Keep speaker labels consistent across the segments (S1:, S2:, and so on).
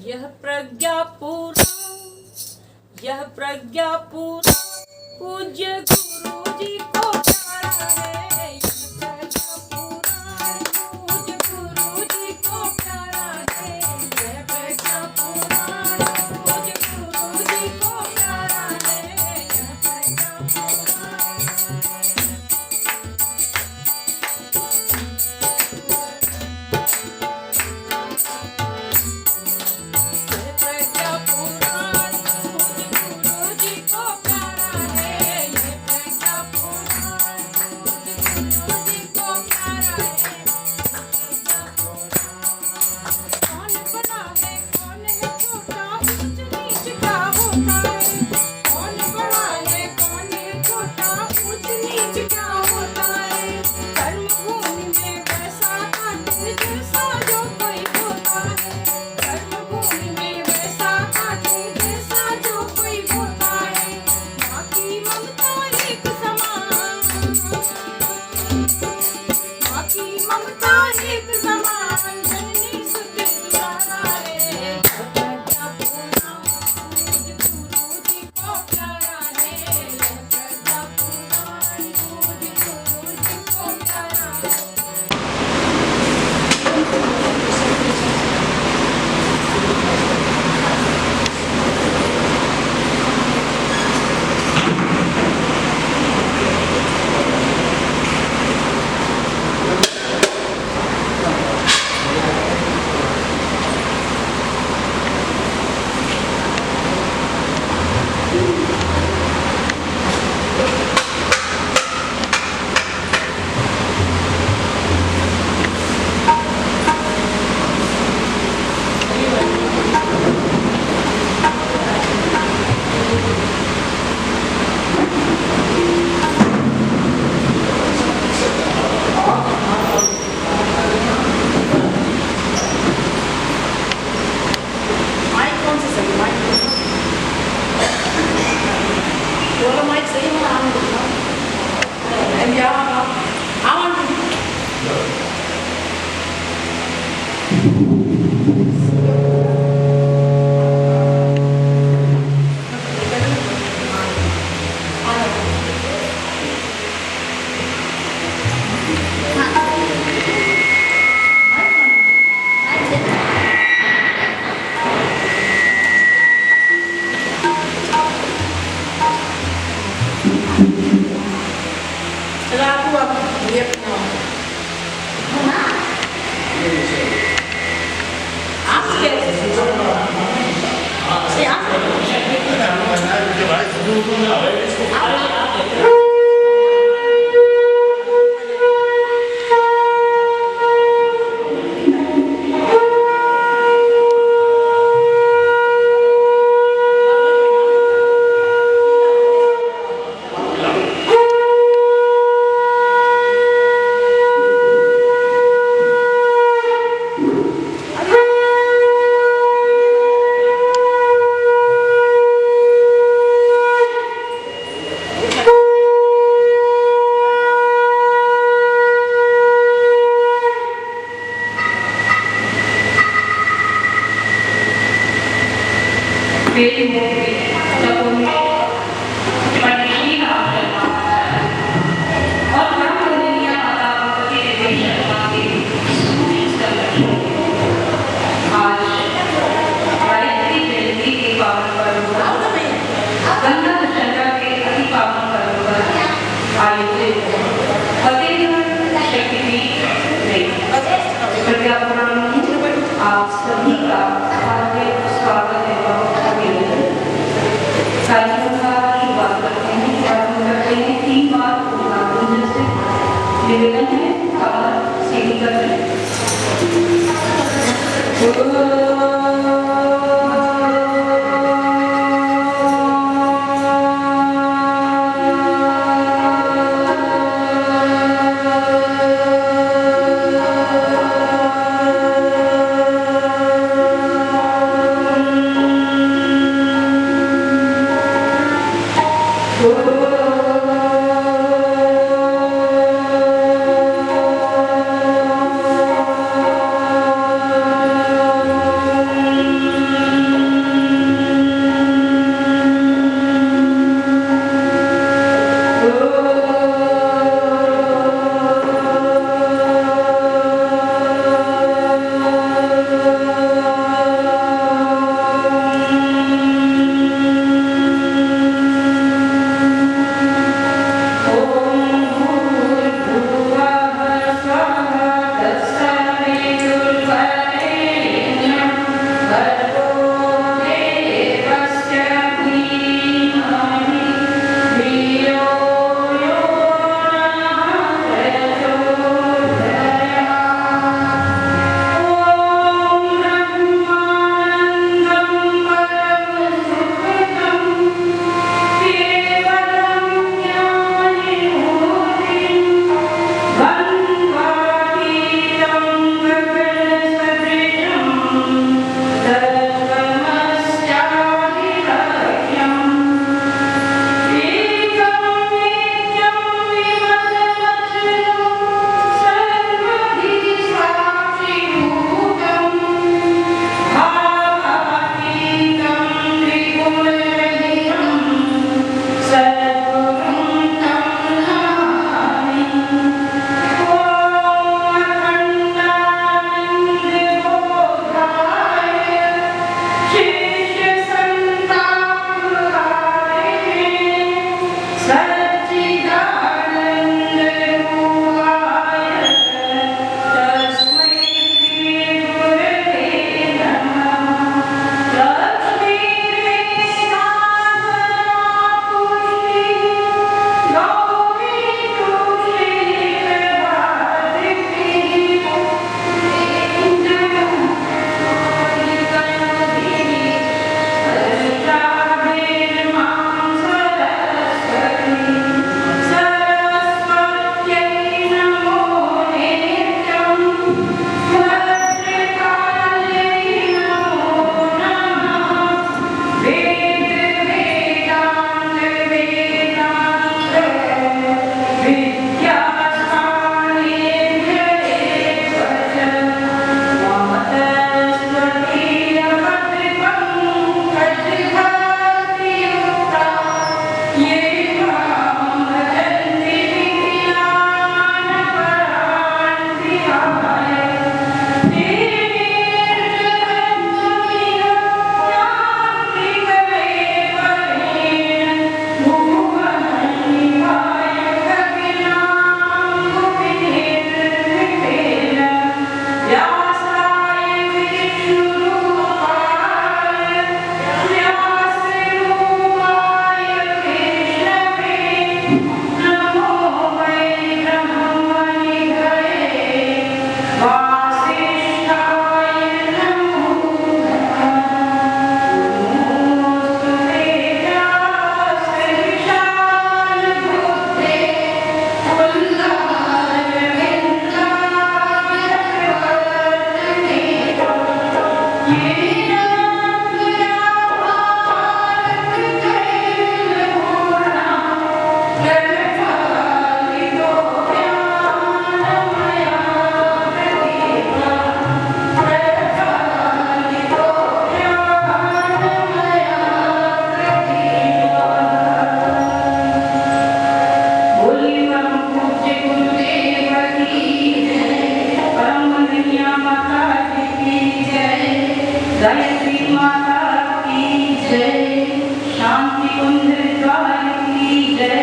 S1: यह प्रज्ञा पूरा पूज्य गुरु जी को प्यारा है। यह प्रज्ञा पुराण पूज्य गुरु जी को प्यारा है। यह प्रज्ञा पुराण पूज्य गुरु जी को प्यारा है। यह प्रज्ञा गायत्री माता की जय, शांति कुंज द्वार की जय,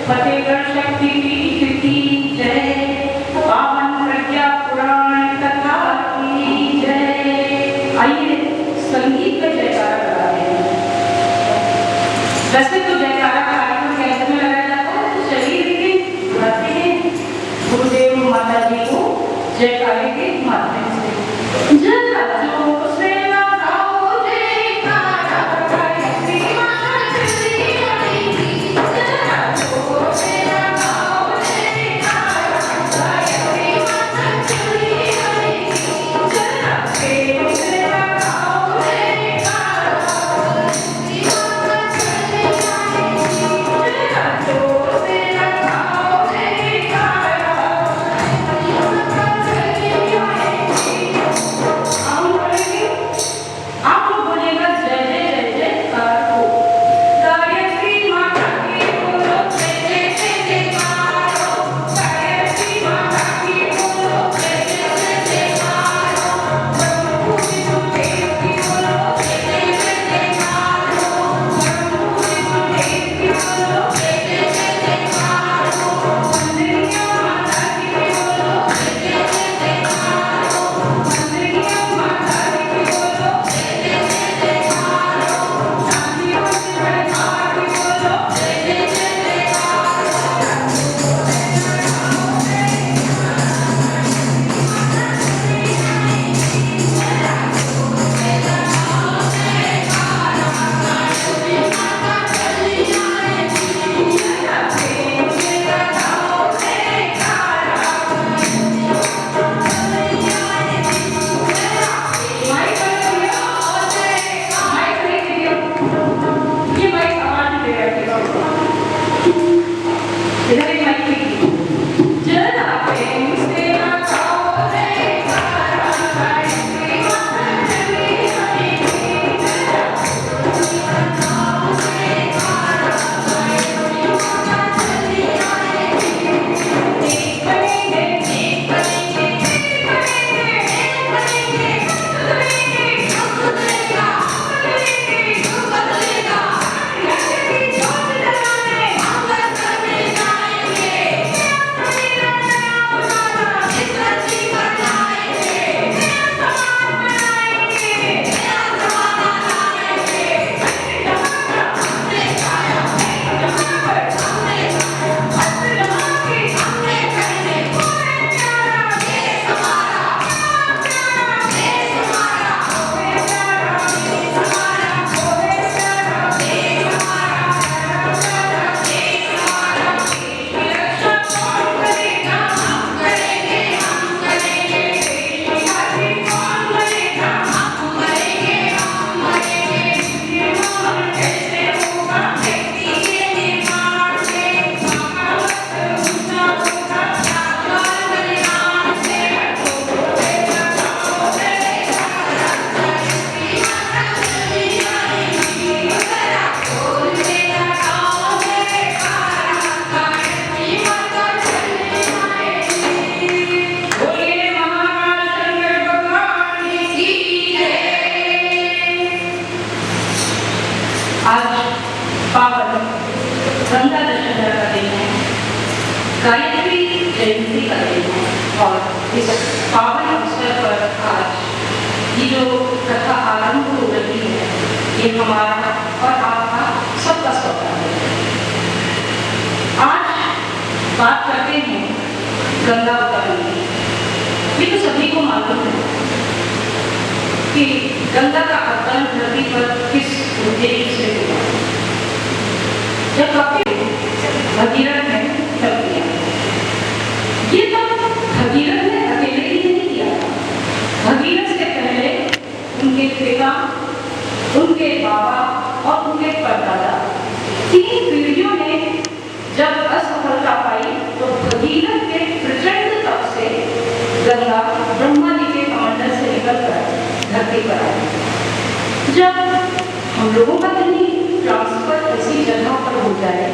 S1: फतेहगढ़ शक्ति पीठ की जय, पावन प्रज्ञा पुराण कथा की जय। आइए संगीत का जयकारा लगाते हैं। वैसे तो जयकारा कार्यक्रम के अंत में लगाया जाता है, तो चलिए लेकिन गाते हैं गुरुदेव माता जी को जयकारे के माध्यम से।
S2: गायत्री जयंती का दिन है और इस पावन अवसर पर आज ये जो कथा आरंभ हो रही है ये हमारा और आपका सबका सौभाग्य है। आज बात करते हैं गंगा अवतरण की। ये तो सभी को मालूम है कि गंगा का अवतरण धरती पर किस उद्देश्य से हुआ। जब कभी भगीरथ ने तब किया, ये तब भगीरथ ने अकेले ही नहीं किया। भगीरथ से पहले उनके पिता, उनके बाबा और उनके परदादा, 3 पीढ़ियों ने जब असफलता पाई तो भगीरथ के प्रचंड तप से गंगा ब्रह्मा जी के कमंडल से निकलकर धरती पर आई। जब हम लोगों का कहीं ट्रांसफर ऐसी जगह पर हो जाए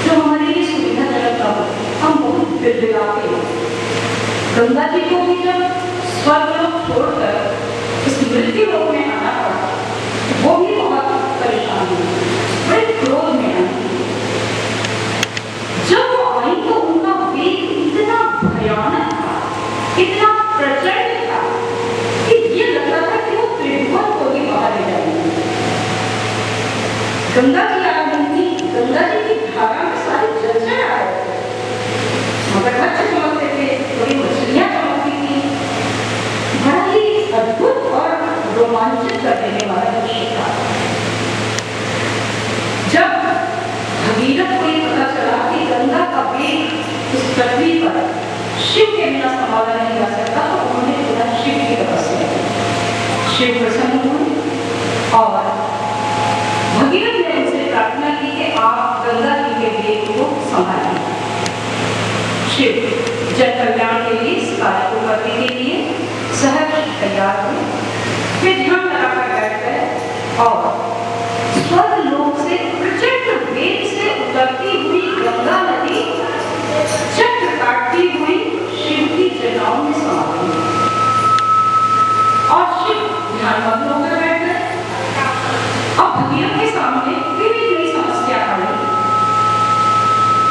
S2: जो हमारे लिए सुविधाजनक न हो, हम बहुत बिड़बिड़ाते हैं। गंगा जी को भी जब स्वर्गलोक छोड़कर इस मृत्यु लोक में आना पड़ा, वो भी बहुत परेशान हुई, बड़े क्रोध में आई। जब वो आई तो उनका वेग इतना भयानक था, इतना प्रचंड था कि ये लगता था कि वो त्रिभुवन को भी बाहर ले जाएंगे। गंगा जी आ रही थी, गंगा जी की धारा में सारे जलचर आ रहे थे, मगरमच्छ चमकते थे, बड़ी मछलियां चमकती थी। बड़ा ही अद्भुत और रोमांचित कर देने वाला दृश्य था। जब भगीरथ को ये पता चला कि गंगा का वेग इस पृथ्वी पर शिव के बिना संभाला नहीं जा सकता, तो उन्होंने पूरा शिव की तपस्या की। शिव प्रसन्न हुए और भगीरथ ने उनसे प्रार्थना की कि आप गंगा जी के वेग को संभालें। शिव जन कल्याण के लिए, इस कार्य को करने के लिए सहज तैयार हुए। वे ध्यान लगाकर बैठ गए और स्वर्गलोक से प्रचंड वेग से उतरती हुई गंगा नदी चक्र काटती हुई शिव की जटाओं में समा गई और शिव ध्यानमग्न होकर बैठ गए। अब भगीरथ के सामने फिर एक नई समस्या आई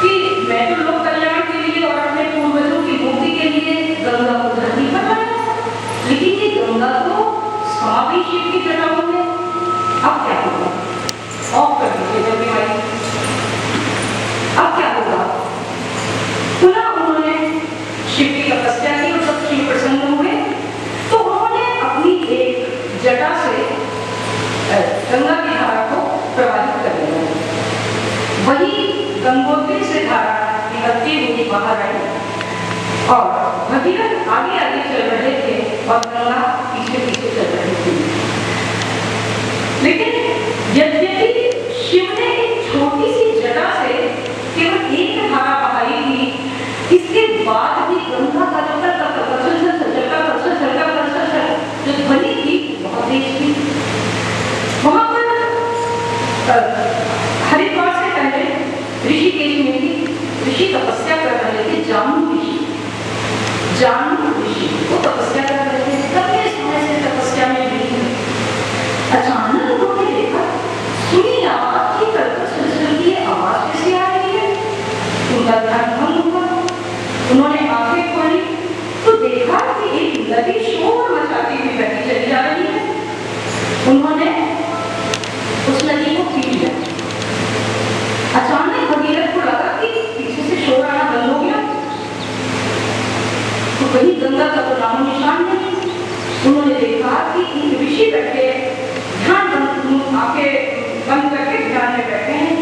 S2: कि मैं तो लोक कल्याण के लिए और अपने पूर्वजों की मुक्ति के लिए गंगा को धरती पर लाया, लेकिन ये गंगा तो समा गई शिव की जटाओं में। अब क्या होगा? ऑफ कर दीजिए जल्दी भाई। अब क्या होगा? पुनः उन्होंने शिव की तपस्या की और जब शिव प्रसन्न हुए तो उन्होंने अपनी एक जटा से गंगा की धारा को प्रभावित कर दिया। वही गंगोत्री से धारा निकलती हुई बाहर आई और भगीरथ आगे आगे चल रहे थे और गंगा पीछे पीछे चल रही थी। लेकिन यद्यपि शिव ने एक छोटी सी जटा से केवल एक धारा बहाई थी, इसके बाद भी गंगा का जो ध्वनि थी बहुत तेज थी। वहां पर हरिद्वार से पहले ऋषिकेश में भी ऋषि तपस्या कर रहे थे। जानु ऋषि वो तपस्या कर रहे थे, लंबे समय से तपस्या में भी। अचानक उन्होंने देखा, सुनी आवाज की कलकल की आवाज कैसे आ रही है। उनका ध्यान भंग हुआ। उन्होंने आंखें खोली तो देखा कि एक नदी शोर मचाती हुई बहती चली जा रही है। उन्होंने उस नदी को पी लिया। अचानक भगीरथ को लगा कि पीछे से शोर आना बंद हो गया, तो कहीं गंगा का तो नामो निशान नहीं। उन्होंने देखा कि एक ऋषि बैठे आंखें बंद करके ध्यान में बैठे हैं।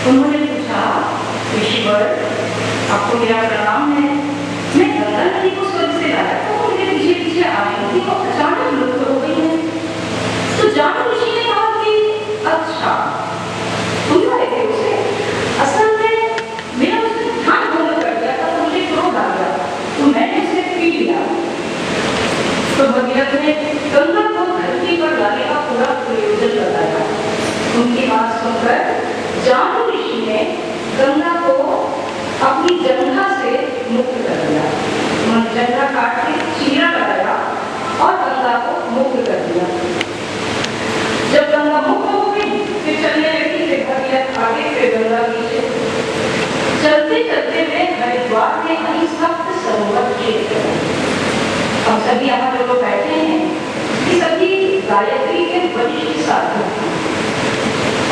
S2: उन्होंने पूछा, ऋषिवर आपको मेरा प्रणाम है, मैं गंगा नदी को स्वर्ग से लाया था, तो मेरे पीछे पीछे आ रही थी, तो अचानक लुप्त हो गई है। तो जानु ऋषि ने कहा कि अच्छा तुम रहे थे उसे, असल में मेरा उसने ध्यान भंग कर दिया था, तो मुझे क्रोध आ गया, तो मैंने उसे पी लिया। तो भगीरथ ने गंगा को धरती पर लाने का पूरा प्रयोजन लगाया। उनकी बात सुनकर जानु ऋषि ने गंगा को अपनी जंघा से मुक्त कर दिया। उन्होंने जंघा काट के चीरा लगाया और गंगा को मुक्त कर दिया। जब गंगा मुक्त हो गई फिर चलने लगी, फिर भगीरथ आगे फिर गंगा पीछे। चलते चलते वे हरिद्वार के हरि सप्त सरोवर क्षेत्र में। हम सभी यहाँ जो लोग बैठे हैं ये सभी गायत्री के वरिष्ठ साधक हैं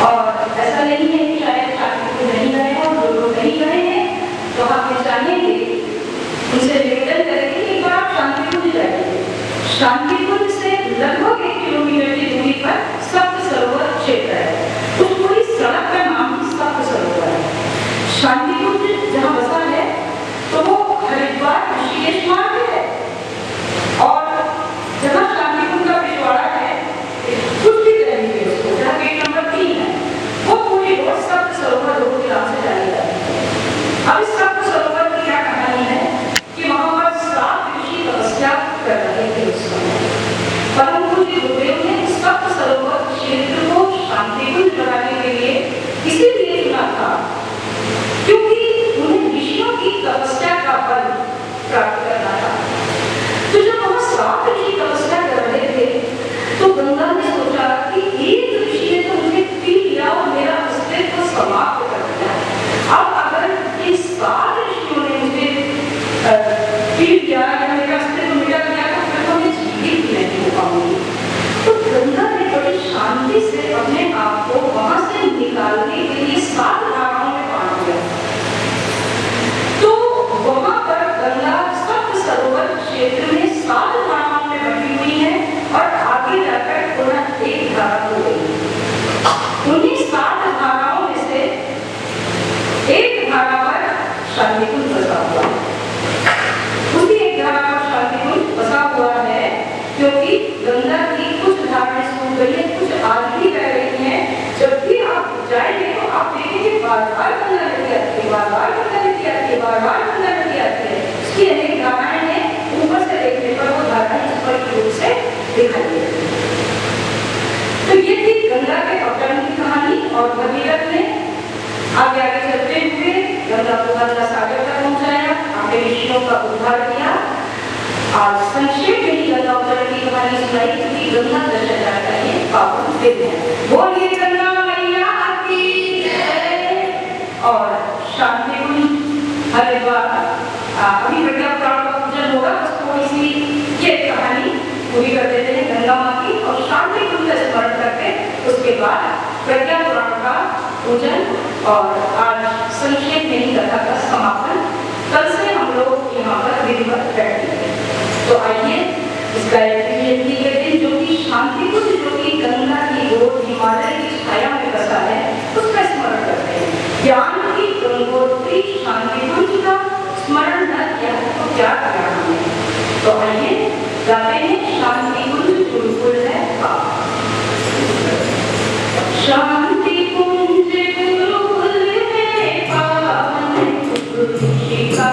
S2: और ऐसा नहीं है कि शायद शांतिपुर नहीं गए और जो लोग नहीं गए हैं तो आप ये चाहेंगे उनसे निवेदन करेंगे कि एक बार आप शांतिपुर जाइए। शांतिपुर से लगभग 1 किलोमीटर की दूरी पर सप्त सरोवर क्षेत्र है। उस पूरी सड़क का नाम ही सप्त सरोवर है। शांतिपुर जहाँ बसा है तो वो हरिद्वार ऋषिकेश मार्ग है और जहाँ शांतिपुर का पिछवाड़ा है ये थी गंगा के अवतरण की कहानी। और भगीरथ ने आगे आगे चलते हुए गंगा को गंगा सागर तक पहुंचाया, अपने ऋषियों का उद्धार किया। आज संक्षेप में ही गंगा अवतरण की कहानी सुनाई, क्योंकि गंगा दशहरा का ये पावन दिन है। बोलिए गंगा मैया की जय। और शांति कुंज हरिद्वार अभी प्रज्ञा पुराण का पूजन होगा, बस थोड़ी सी ये कहानी पूरी कर देते हैं गंगा माँ की और शांति कुंज का स्मरण करके उसके बाद प्रज्ञा पुराण का पूजन और आज संक्षेप में ही कथा का समापन। कल से हम लोग यहाँ पर विधिवत बैठेंगे। तो आइए इस गायत्री जयंती के दिन जो कि शांति कुंज, जो कि गंगा की गोद हिमालय की छाया में बसा है, उसका स्मरण करते हैं। ज्ञान की गंगोत्री शांति कुंज का स्मरण न किया तो क्या करना हमें। तो आइए गाते हैं शांति कुंज गुरुकुल है पावन। शांति कुंज गुरुकुल है पावन, शिखा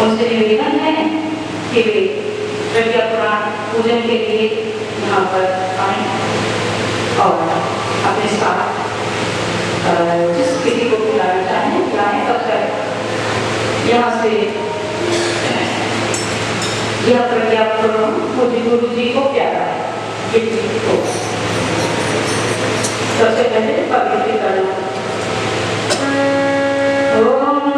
S1: उनसे निवेदन है कि वे प्रज्ञा पुराण पूजन के लिए यहाँ पर आए और अपने साथ जिस किसी को बुलाना चाहें बुलाएं। तब तक यहाँ से यह प्रज्ञा पुराण मुझे गुरु जी को प्यारा है, ये को सबसे पहले पवित्र करना।
S2: ओम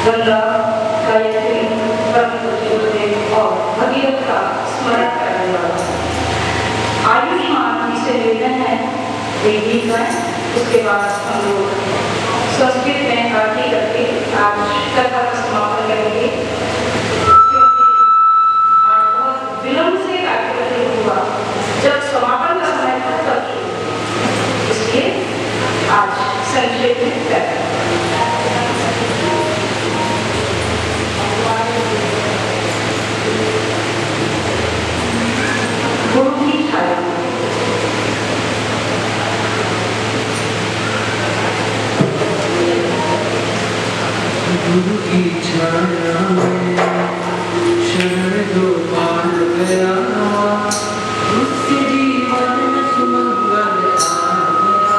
S2: गंगा, गायत्री, परम पूज्य और भगीरथ का स्मरण करने वाला। आयुष्मान जिसे निवेदन है एक गीत गाएं, उसके बाद हम लोग संस्कृत में आरती करके आज कथा का समापन करेंगे, क्योंकि आज बहुत विलंब से कार्यक्रम हुआ। जब समापन का समय था तब शुरू, इसलिए आज संक्षेप में करते हैं। गुरु की छाया।
S3: गुरु की छाया में शरण दो पार गया, उसके जीवन में सुमंगल आ गया,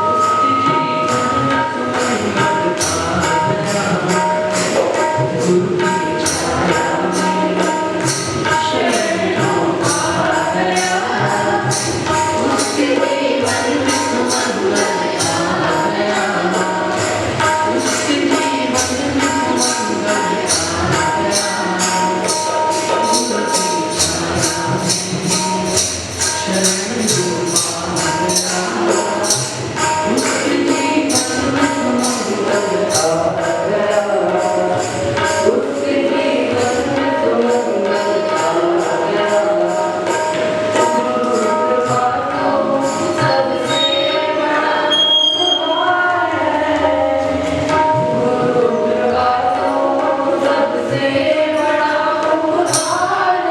S3: उसके जीवन में सुमंगल आ गया। गुरु की छाया में शरण दो पार गया, उसके जीवन में सुमंगल आ गया, उसके जीवन में सुमंगल आ गया। गुरु की छाया में शरण दो पार गया, उसके जीवन में सुमंगल आ गया, उसके जीवन में सुमंगल आ गया। गुरु कृपा तो सबसे बड़ा उपहार है, गुरु कृपा तो सबसे बड़ा उपहार है।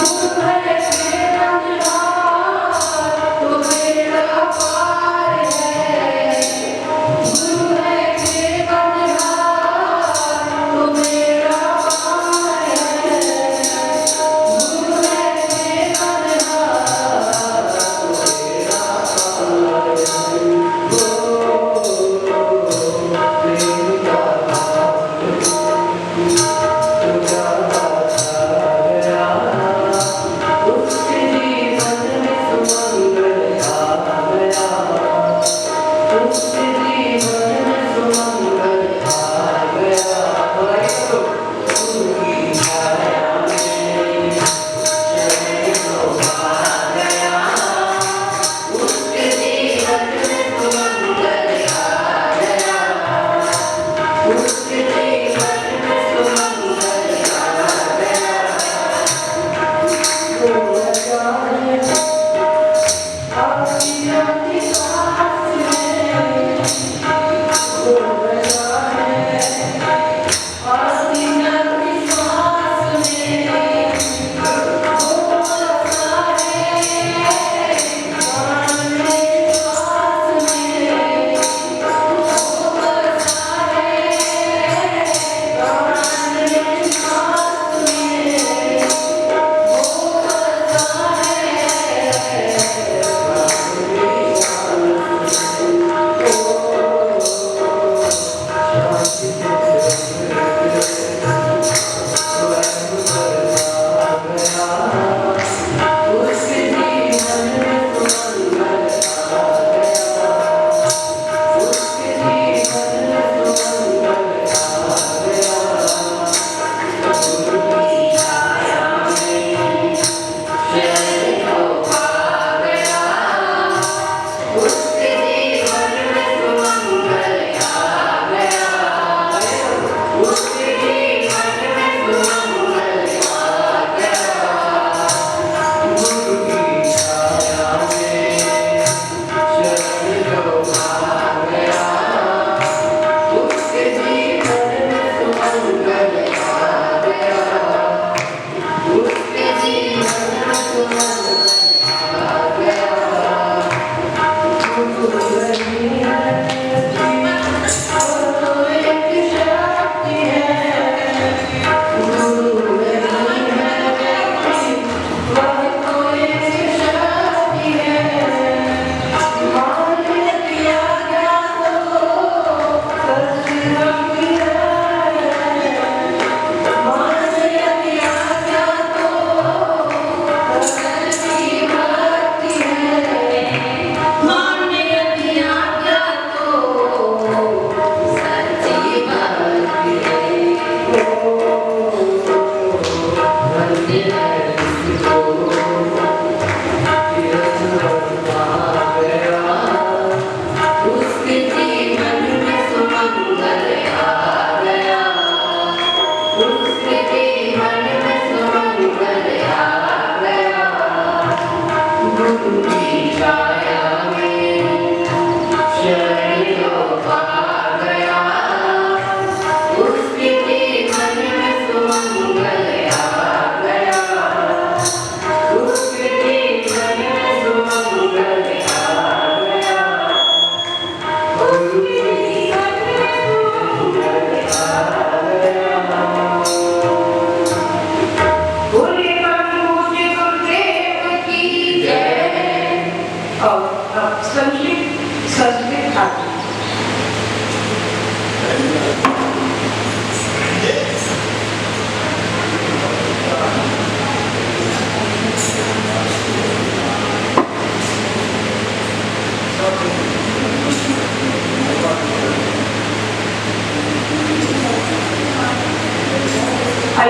S3: गुरु है तेरा निहार तो बेड़ा पार है, गुरु है तेरा निहार तो बेड़ा पार है, गुरु है तेरा निहार तो बेड़ा पार है। प्रेम का भाव उजाला छा गया, उसके जीवन में सुमंगल आ गया, उसके जीवन में सुमंगल आ गया। गुरु की छाया में शरण दो पार गया, उसके जीवन में सुमंगल आ गया, उसके जीवन में सुमंगल आ गया। गुरु जाने आती आती सांस में, गुरु जाने आती आती सांस में, वो सारे प्राण में श्वास में, वो सारे प्राण में श्वास में, वो सारे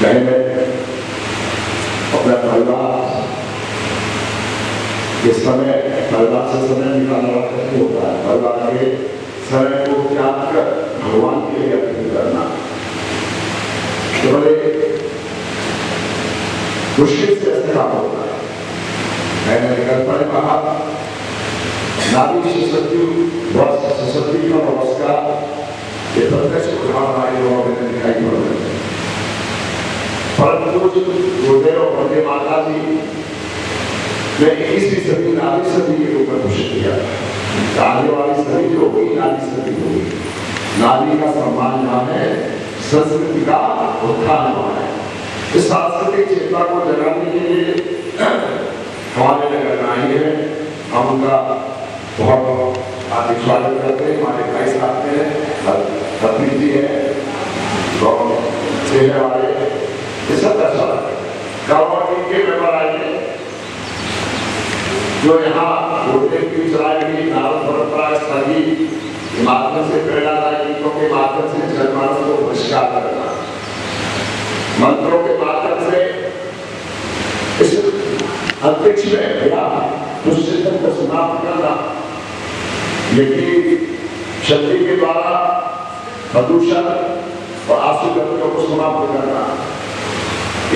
S4: कहीं में अपना परिवार के समय परिवार से समय निकालना कैसे होता है, परिवार के समय को त्याग कर भगवान के लिए अर्पित करना तो बड़े मुश्किल से ऐसे काम होता है। मैंने कल्पना ने कहा नारी सशक्ति का नमस्कार ये प्रत्यक्ष उदाहरण हमारे लोगों में दिखाई पड़ रहे हैं। परंतु गुरुदेव और वंदे माता जी ने 21वीं सदी नारी सदी के रूप में घोषित किया। आने वाली सदी जो होगी नारी सदी होगी। नारी का सम्मान यहाँ है, संस्कृति का उत्थान हुआ है। इस सांस्कृतिक चेतना को जगाने के लिए हमारे नगर आई है, हम उनका बहुत हार्दिक स्वागत करते हैं। हमारे भाई साहब हैं, पत्नी जी है, चेहरे वाले ये सब अच्छा गवर्नमेंट के मेंबर आएंगे जो यहाँ गुरुदेव की चलाएगी नारद परंपरा स्थली के माध्यम से प्रेरणादायक गीतों के माध्यम से जनमानस को बहिष्कार करना, मंत्रों के माध्यम से इस अंतरिक्ष में दुष्चिंतन को समाप्त करना, यही शक्ति के द्वारा प्रदूषण और आसुगतियों को समाप्त करना।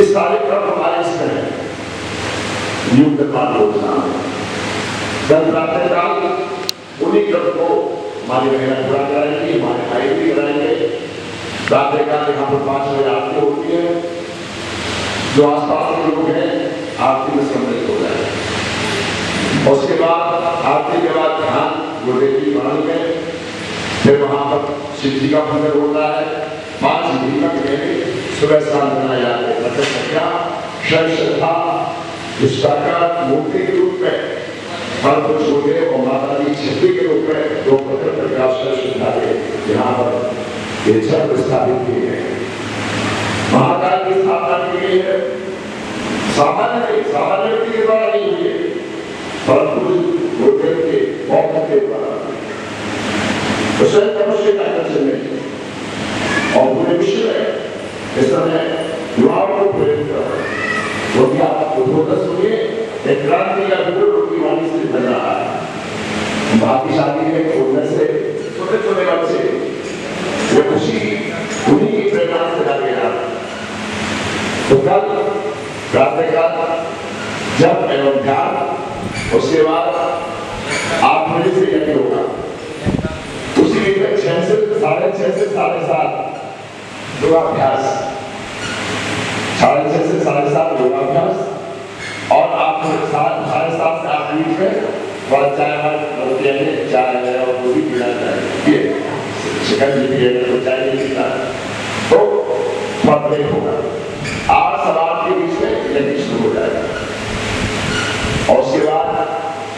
S4: इस कार्यक्रम हमारे इसमें नियुक्त योजना कल प्रातःकाल उन्हीं क्रम को हमारी महिला पूरा कराएंगी, हमारे भाई भी कराएंगे। प्रातःकाल यहाँ पर 5 बजे आरती होती है, जो आसपास के लोग हैं आरती में सम्मिलित हो जाए। उसके बाद आरती के बाद ध्यान गुरुदेव की वाणी में, फिर वहां पर शिव जी का मंदिर होता है। 5 दीपक में सुबह शाम बनाया श्रद्धा विश्वाकार मूर्ति के रूप में गुरुदेव और माता की छवि के रूप में 2 पत्र प्रकाश यहाँ पर ये छत्र स्थापित किए गए। महाकाल की स्थापना की गई है। सामान्य व्यक्ति के द्वारा नहीं हुई है, परंतु गुरुदेव के मौका के द्वारा मनुष्य का आकर्षण नहीं और पूरे विश्व में इस समय युवाओं को प्रेरित कर रहे हैं। क्योंकि आप उद्बोधन सुनिए, एक क्रांति का विद्रोह की वाणी से बन रहा है। बाकी शादी में खोलने से छोटे छोटे बच्चे वो खुशी उन्हीं की प्रेरणा से जाके आ रहे। तो कल प्रातःकाल जब एवं ध्यान, उसके बाद 8 बजे से यज्ञ होगा। उसी में 6 से 6:30 से 7:30 योगाभ्यास, 6:30 से 7:30 योगाभ्यास और आप 7:30 से 8 मिनट में बहुत चाय और पूरी पीना चाहिए, चिकन भी है तो चाय नहीं पीना तो ब्रेक होगा। 8 सवा 8 के बीच में यज्ञ शुरू हो जाएगा और उसके बाद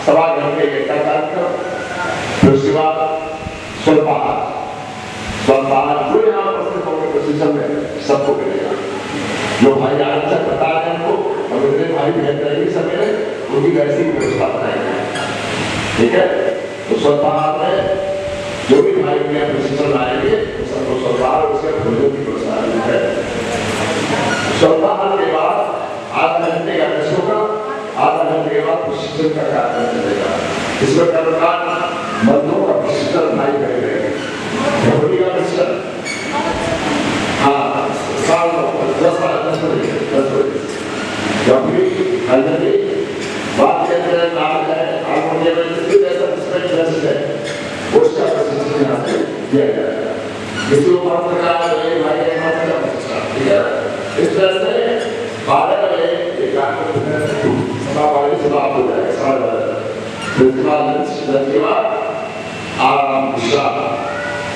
S4: 1.25 घंटे यज्ञ का कार्यक्रम, फिर उसके बाद स्वल्पाहार जो यहाँ पर प्रशिक्षण में सबको मिलेगा। जो भाई आगे बता रहे हैं हमको और मेरे भाई बहन रहेंगे समय में उनकी वैसी व्यवस्था बनाएंगे, ठीक है। तो स्वल्पाहार में जो भी भाई में प्रशिक्षण आएंगे सबको स्वल्पाहार उसके भोजन की व्यवस्था है। स्वल्पाहार के बाद आधा घंटे का रेस्ट होगा, आधा घंटे के बाद प्रशिक्षण का कार्यक्रम चलेगा। इसमें कर्मकांड मंत्रों का प्रशिक्षण भाई करेंगे, होली का प्रशिक्षण 10 बजे जब भी अंजलि बात कहते हैं नाम है हारमोनियम में जैसा डिस्पेंस है उसका प्रशिक्षण यहाँ से दिया जाएगा। इसको मंत्र का भाई मंत्र का प्रशिक्षण, ठीक है। इस तरह से 12 बजे एक समापन समाप्त हो जाएगा, 12:30। फिर उसके बाद लंच के बाद आराम विश्राम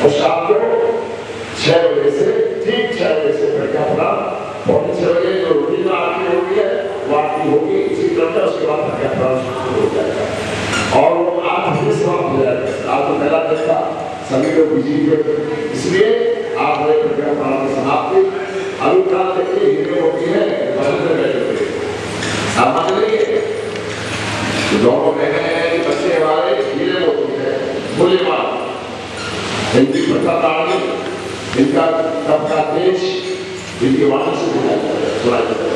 S4: और शाम को 6 बजे से ठीक 6 बजे से बढ़िया अपना 6:45 बजे जो रूटीन आरती होगी है वो आरती होगी इसी क्रम में। उसके बाद बढ़िया प्राण शुरू हो जाएगा और वो 8 बजे समाप्त हो जाएगा। आप तो पहला दिन था सभी लोग बिजी थे, इसलिए 8 बजे बढ़िया प्राण की समाप्ति। अनुकाल देखिए हीरे होती है सामान्य नहीं है, दोनों बहने बच्चे हमारे हीरे होती है इनके वाणी से सुनाई देता है।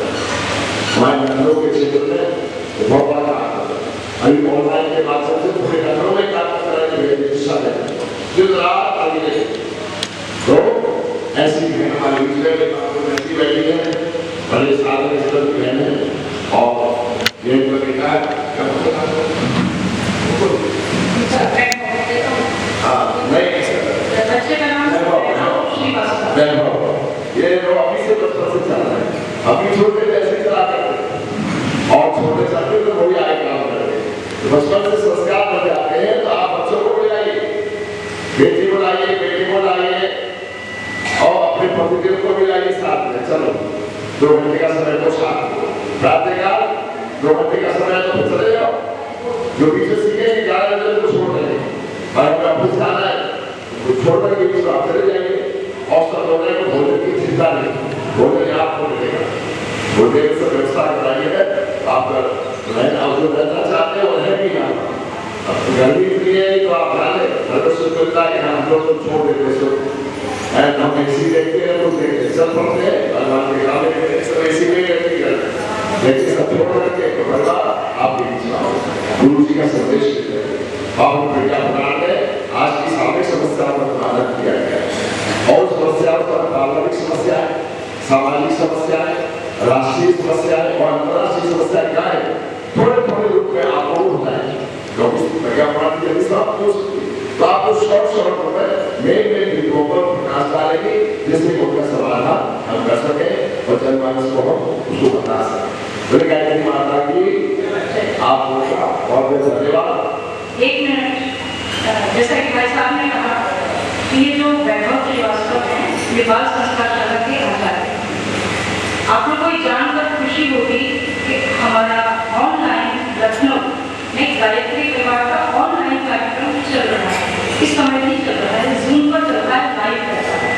S4: हमारे नगरों के क्षेत्र में बहुत बड़ा काम है। अभी ऑनलाइन के माध्यम से पूरे नगरों में काम कराने की दिशा है दिन रात आगे। तो ऐसी बहन हमारी ऐसी बैठी है, बड़े साधन स्तर की बहन है और ये जो बेटा
S2: बच्चे का नाम श्रीवास्तव।
S4: ये जो अभी से बचपन से चल रहा है, अभी छोटे ऐसे चला करते और छोटे चलते तो वही आए काम करते। तो बचपन से संस्कार बन जाते हैं। तो आप बच्चों को बुलाइए, बेटी को लाइए, बेटे को लाइए और अपने पतिदेव को भी लाइए साथ में। चलो 2 घंटे का समय तो साथ प्रातःकाल 2 घंटे का समय तो चले जाओ। जो पीछे सीखेंगे 11 बजे तो छोड़ देंगे और हमें ऑफिस जाना है तो छोड़ने के बीच आप चले जाएंगे। और सब लोगों को भोजन की चिंता नहीं, भोजन आपको मिलेगा। भोजन से व्यवस्था कराइए। आप रहना चाहते हो रह भी ना, गर्मी इतनी है तो आप जाने अगर मिलता है हम लोग तो छोड़ देते हम इसी देखते हैं तो देखते सब पढ़ते हैं भगवान के काम में इसी में रहती है। लेकिन सब छोड़ करके तो भगवान आप गुरु जी का संदेश देते हैं। पावन प्रज्ञा प्रदान में आज की सामूहिक समस्याओं का समाधान किया गया है और समस्याओं पर पारिवारिक समस्याएं, सामाजिक समस्याएं, राष्ट्रीय समस्याएं और अंतर्राष्ट्रीय समस्याएं क्या है थोड़े थोड़े रूप में आपको बताएं। क्योंकि प्रज्ञा प्रदान की यदि समाप्त हो सकती तो आपको शॉर्ट में मेन बिंदुओं पर प्रकाश डालेंगे जिससे उनका समाधान हम कर सकें और जनमानस को हम उसको बता सकें। बोले गायत्री माता की आप बहुत बहुत धन्यवाद।
S2: 1 मिनट, जैसा कि भाई साहब ने कहा कि ये जो वैभव श्रीवास्तव है ये बाल संस्कारशाला के आचार्य हैं। आप लोग को ये जानकर खुशी होगी कि हमारा ऑनलाइन लखनऊ में गायत्री परिवार का ऑनलाइन कार्यक्रम चल रहा है। इस समय नहीं चल रहा है, जूम पर चल रहा है, लाइव रहता है।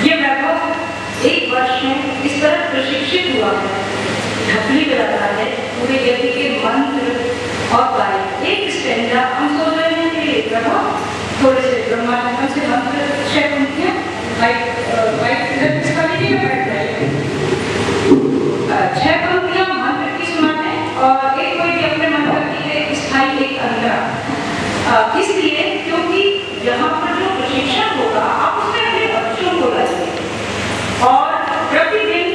S2: ये वैभव 1 वर्ष में इस तरह प्रशिक्षित हुआ है, ढपली कराता है पूरे यज्ञ के मंत्र और गाय। एक स्टैंडा हम सोच रहे हैं कि वैभव थोड़े से ब्रह्मांड से मंत्र 6 पंक्तियां वाइट इसका लिखिए बैठ रहे 6 पंक्तियां मंत्र की सुनाते और एक कोई भी अपने मंत्र की स्थायी एक अंतरा। इसलिए क्योंकि यहाँ पर जो प्रशिक्षण होगा आप उसमें अपने बच्चों को लाइए और प्रतिदिन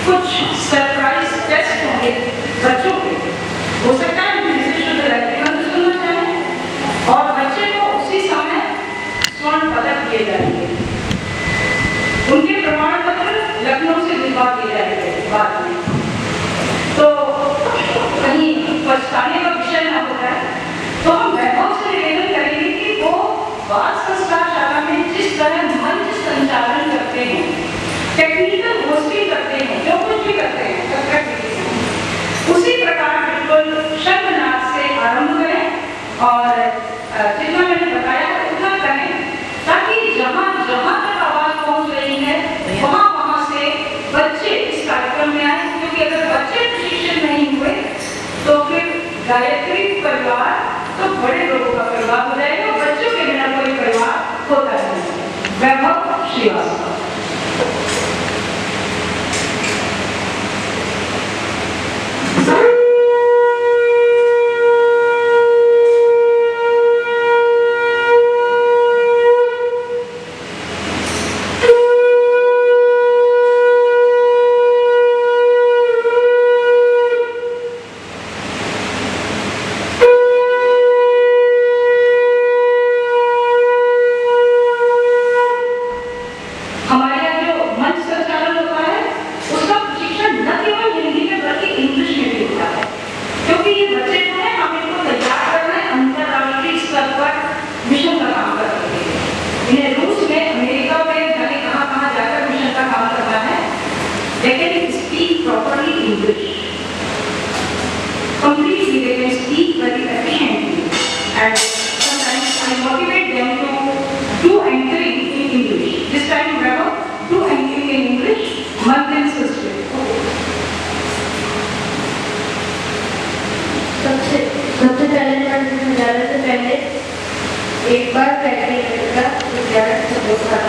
S2: कुछ सरप्राइज टेस्ट होंगे बच्चों के। हो सकता है शुद्ध गायत्री मंत्र सुनना चाहें और बच्चे को उसी समय स्वर्ण पदक दिए जाएंगे। उनके प्रमाण पत्र लखनऊ से दिलवा दिए जाएंगे बाद में। तो कहीं पछताने का विषय न होता है तो हम वैभव से निवेदन करेंगे कि वो बाल संस्कारशाला में जिस तरह मंच संचालन करते हैं, टेक्निकल होस्टिंग करते हैं, जो कुछ भी करते हैं उसी प्रकार बिल्कुल शब्दनाद से आरंभ करें और जितना मैंने बताया उतना करें ताकि जहाँ जहाँ तक आवाज पहुँच रही है वहाँ वहाँ से बच्चे इस कार्यक्रम में आए। क्योंकि अगर बच्चे प्रशिक्षित नहीं हुए तो फिर गायत्री परिवार तो बड़े लोगों का परिवार हो जाएगा, बच्चों के बिना कोई परिवार होता नहीं। वैभव Srivastava. Completely, they can speak very efficiently, and sometimes I motivate them to do anchoring in English. This time, remember, do anchoring in English, month in Sanskrit.
S3: सबसे पहले मैं ज़्यादा से पहले एक बार प्रैक्टिस करेगा तो ज़्यादा सपोर्ट कर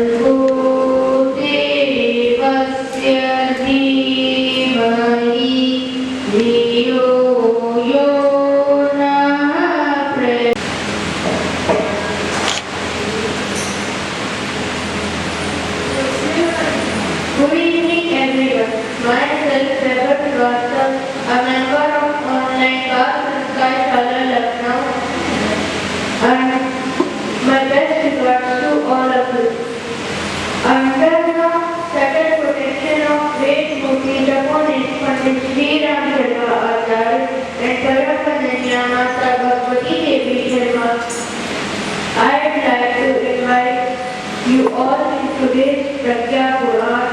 S3: भर्गो देवस्य धीमहि धियो यो नः Good evening everyone. Myself Trevor Srivastava, a member of online class in Sky Shala Lucknow, and my best regards to all of you. Under the settled protection of great Murti Japanese Pandit Sri Ram Sharma Acharya and Parampadanya Mata Bhagavati Devi Sharma, I would like to invite you all in today's Pragya Puran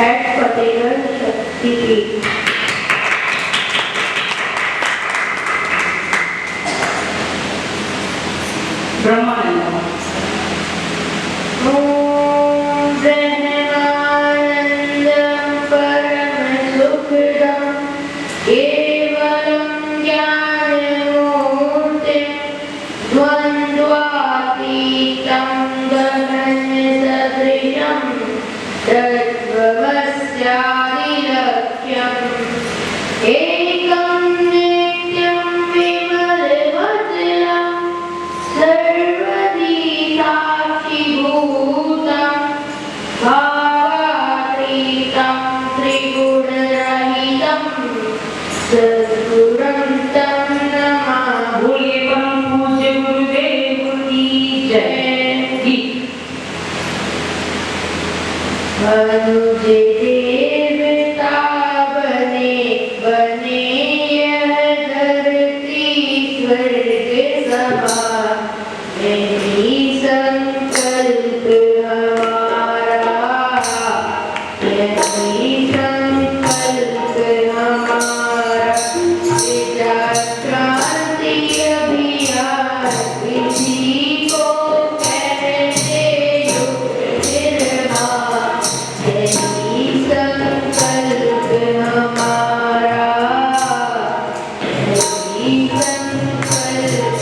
S3: at Fatehgarh Shakti Peeth.
S2: Brahmanand
S3: Om Brahmanandam Paramasukhadam Kevalam Jnanamurtim Dvandvatitam Gagansadrisham Tattvamasyaadilakyam Ekam Nityam Vimalvajalam Sarvadi Sakshibhutam Bhavatritam Triguna-rahitam Sadgurantam Namah.
S2: बोलिए परम पूज्य गुरुदेव की जय। गीत
S3: मनुष्य देवता बने बने यह धरती स्वर्ग सभा यही संकल्प हमारा यही संकल्प हमारा विचार क्रांति अभियान किसी को कहते युग निर्माण यही संकल्प हमारा यही संकल्प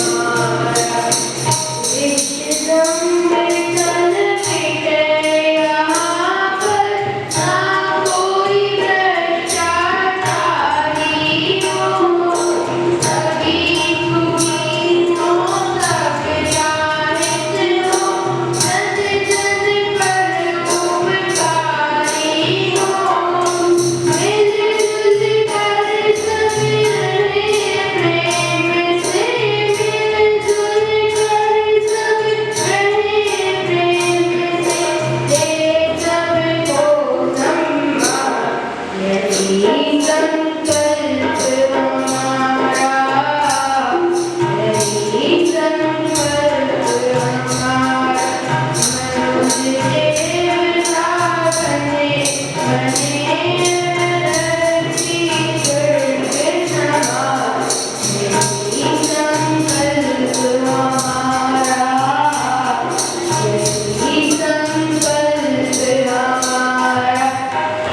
S3: हमारा विश्वम विठल मिटे यहाँ पर ना कोई भ्रष्टाचारी हो सभी सुखी हो सब जानित हो जन जन पर उपकारी हो मिलजुल कर सब रहे प्रेम से मिलजुल कर सब रहे प्रेम से दे सबको सम्मान यही संकल्प हमारा यही संकल्प हमारा मनुष्य देवता बने बने धरती स्वर्ग सभा यही संकल्प हमारा यही संकल्प हमारा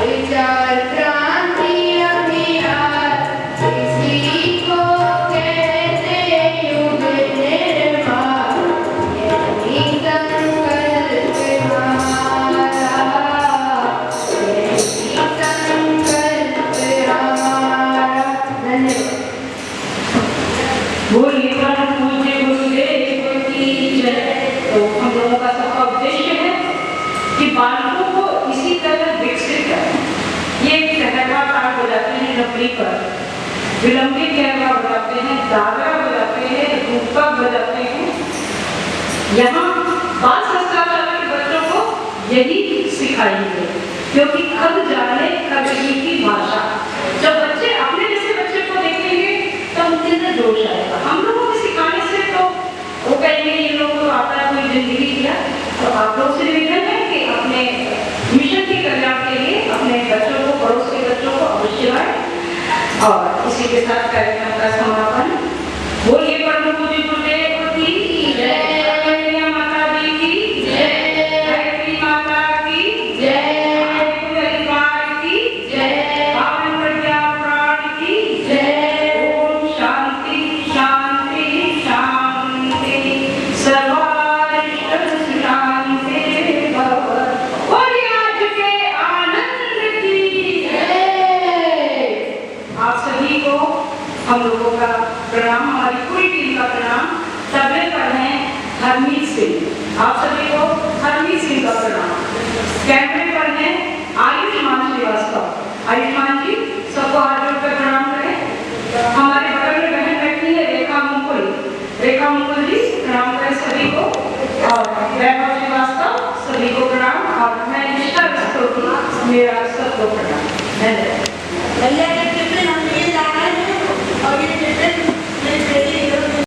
S3: विचार क्रांति अभियान किसी को कहते युग निर्माण यही संकल्प हमारा यही संकल्प हमारा। धन्यवाद।
S2: बोलिए परम पूज्य गुरुदेव की जय। तो हम लोगों का सबका उद्देश्य है कि बालकों को इसी तरह विकसित करें। ये कहरवा ताल बजाते हैं रबड़ी पर, विलंबी कहरवा बजाते हैं, दादरा बजाते हैं, रूपक बजाते हैं। यहाँ बाल संस्कार के बच्चों को यही सिखाएंगे, क्योंकि कब जाने कभी की भाषा। जब बच्चे अपने जैसे बच्चे को देखेंगे तो उनके अंदर जोश आएगा। हम लोगों के सिखाने से तो वो कहेंगे इन लोगों को आता है कोई जिंदगी किया। तो आप लोग से निवेदन है कि अपने मिशन के कल्याण के लिए अपने बच्चों को, पड़ोस के बच्चों को अवश्य लाएं। और इसी के साथ कार्यक्रम का समापन। बोलिए परम पूज्य गुरुदेव की जय, माता दी की जय, माता की जय, परिवार की जय, पावन प्रज्ञा पुराण की जय। ओम शांति शांति शांति, सर्वारिष्ट शांति प्रणाम, हमारी पूरी टीम का प्रणाम। तबले पर हैं हरमीत सिंह, आप सभी को हरमीत सिंह का प्रणाम।